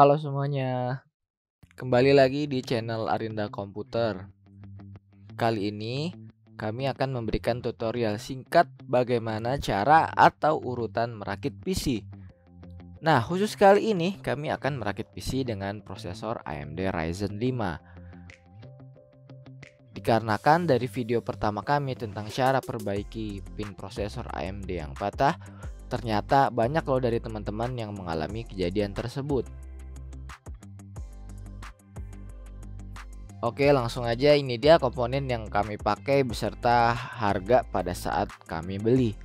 Halo semuanya, kembali lagi di channel Arinda Komputer. Kali ini kami akan memberikan tutorial singkat bagaimana cara atau urutan merakit PC. Nah, khusus kali ini kami akan merakit PC dengan prosesor AMD Ryzen 5. Dikarenakan dari video pertama kami tentang cara perbaiki pin prosesor AMD yang patah, ternyata banyak loh dari teman-teman yang mengalami kejadian tersebut. Oke, langsung aja, ini dia komponen yang kami pakai beserta harga pada saat kami beli.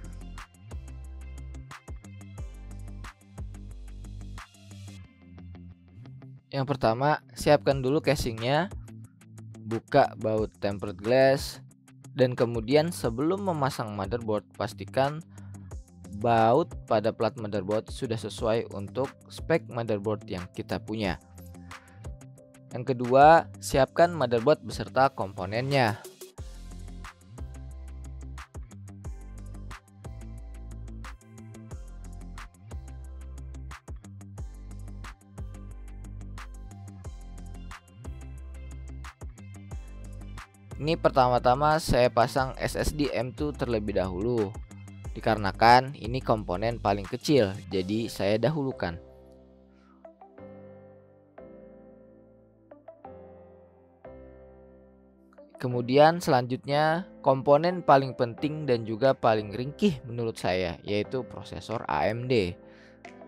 Yang pertama, siapkan dulu casingnya, buka baut tempered glass, dan kemudian sebelum memasang motherboard pastikan baut pada plat motherboard sudah sesuai untuk spek motherboard yang kita punya. Yang kedua, siapkan motherboard beserta komponennya. Ini pertama-tama saya pasang SSD M2 terlebih dahulu. Dikarenakan ini komponen paling kecil, jadi saya dahulukan. Kemudian selanjutnya komponen paling penting dan juga paling ringkih menurut saya, yaitu prosesor AMD.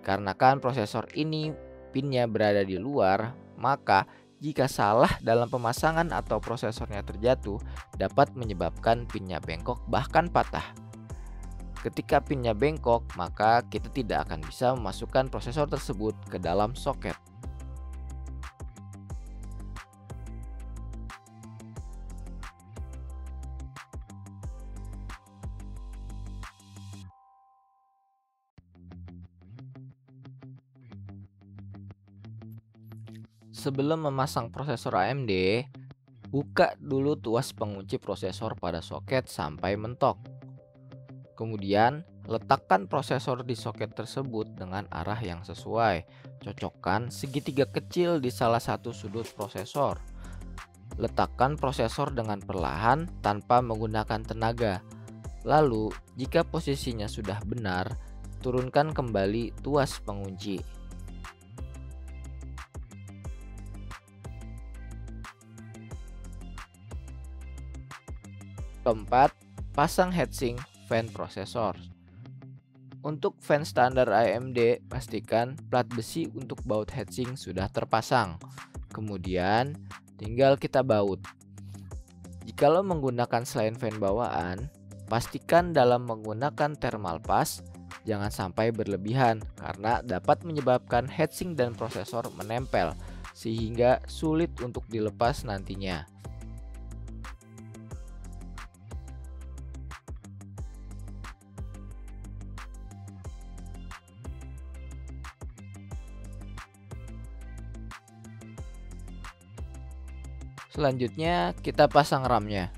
Karena kan prosesor ini pinnya berada di luar, maka jika salah dalam pemasangan atau prosesornya terjatuh dapat menyebabkan pinnya bengkok bahkan patah. Ketika pinnya bengkok, maka kita tidak akan bisa memasukkan prosesor tersebut ke dalam soket. Sebelum memasang prosesor AMD, buka dulu tuas pengunci prosesor pada soket sampai mentok. Kemudian, letakkan prosesor di soket tersebut dengan arah yang sesuai. Cocokkan segitiga kecil di salah satu sudut prosesor. Letakkan prosesor dengan perlahan tanpa menggunakan tenaga. Lalu, jika posisinya sudah benar, turunkan kembali tuas pengunci. Keempat, pasang heatsink fan prosesor. Untuk fan standar AMD, pastikan plat besi untuk baut heatsink sudah terpasang. Kemudian, tinggal kita baut. Jikalau menggunakan selain fan bawaan, pastikan dalam menggunakan thermal pass jangan sampai berlebihan karena dapat menyebabkan heatsink dan prosesor menempel sehingga sulit untuk dilepas nantinya. Selanjutnya kita pasang RAM-nya.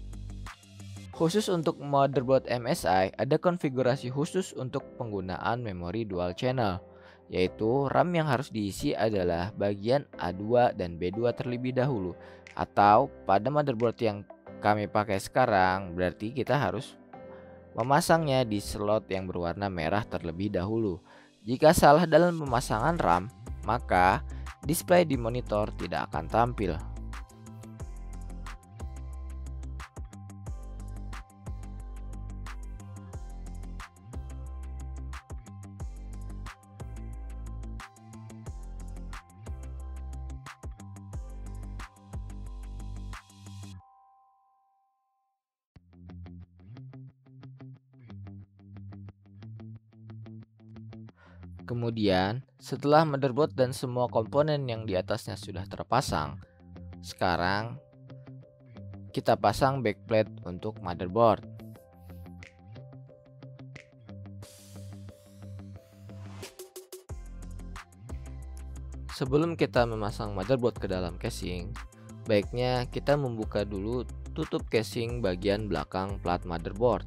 Khusus untuk motherboard MSI, ada konfigurasi khusus untuk penggunaan memori dual channel, yaitu RAM yang harus diisi adalah bagian A2 dan B2 terlebih dahulu. Atau pada motherboard yang kami pakai sekarang, berarti kita harus memasangnya di slot yang berwarna merah terlebih dahulu. Jika salah dalam pemasangan RAM, maka display di monitor tidak akan tampil. Kemudian, setelah motherboard dan semua komponen yang di atasnya sudah terpasang, sekarang kita pasang backplate untuk motherboard. Sebelum kita memasang motherboard ke dalam casing, baiknya kita membuka dulu tutup casing bagian belakang plat motherboard.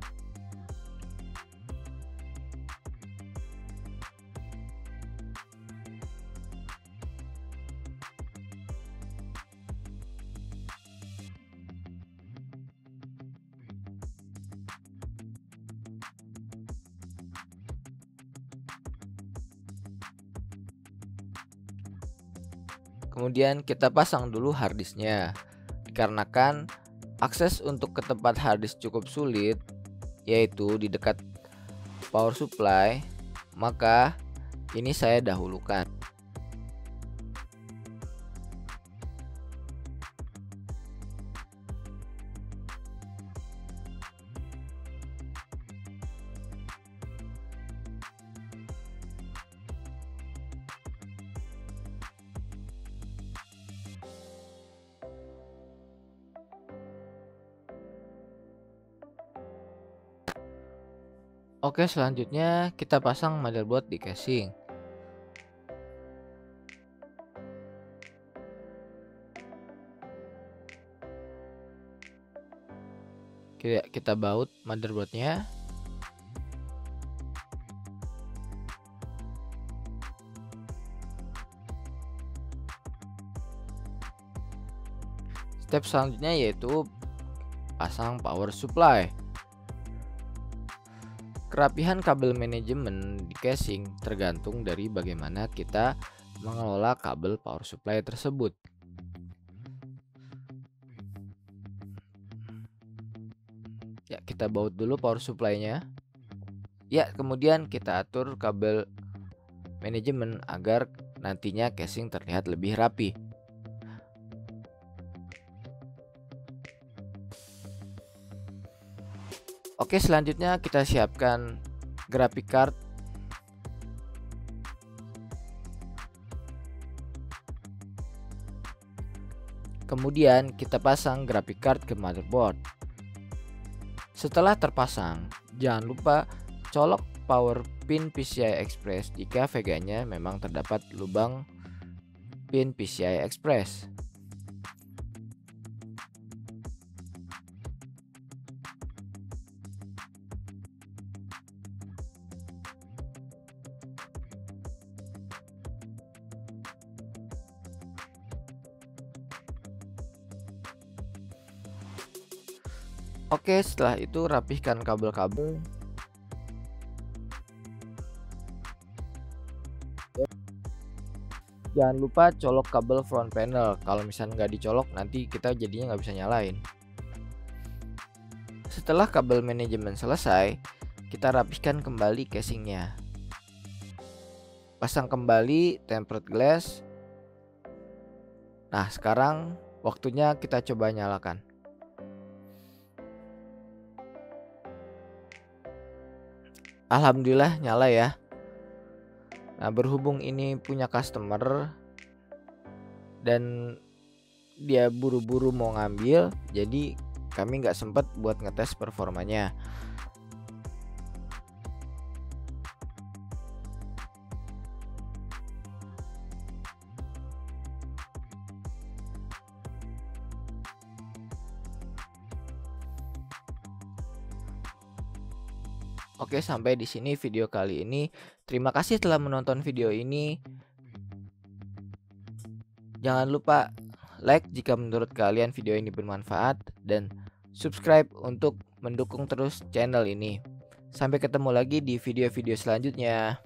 Kemudian kita pasang dulu harddisknya. Dikarenakan akses untuk ke tempat harddisk cukup sulit, yaitu di dekat power supply, maka ini saya dahulukan. Oke, selanjutnya kita pasang motherboard di casing. Kita baut motherboardnya. Step selanjutnya yaitu pasang power supply. Kerapihan kabel manajemen di casing tergantung dari bagaimana kita mengelola kabel power supply tersebut. Ya, kita baut dulu power supply-nya. Ya, kemudian kita atur kabel manajemen agar nantinya casing terlihat lebih rapi. Oke, selanjutnya kita siapkan graphic card. Kemudian kita pasang graphic card ke motherboard. Setelah terpasang, jangan lupa colok power pin PCI Express jika Vega-nya memang terdapat lubang pin PCI Express. Oke, setelah itu rapihkan kabel-kabel. Jangan lupa colok kabel front panel. Kalau misalnya nggak dicolok, nanti kita jadinya nggak bisa nyalain. Setelah kabel manajemen selesai, kita rapihkan kembali casingnya. Pasang kembali tempered glass. Nah, sekarang waktunya kita coba nyalakan. Alhamdulillah nyala ya. Nah, berhubung ini punya customer dan dia buru-buru mau ngambil, jadi kami nggak sempat buat ngetes performanya. Oke, sampai di sini video kali ini. Terima kasih telah menonton video ini. Jangan lupa like jika menurut kalian video ini bermanfaat dan subscribe untuk mendukung terus channel ini. Sampai ketemu lagi di video-video selanjutnya.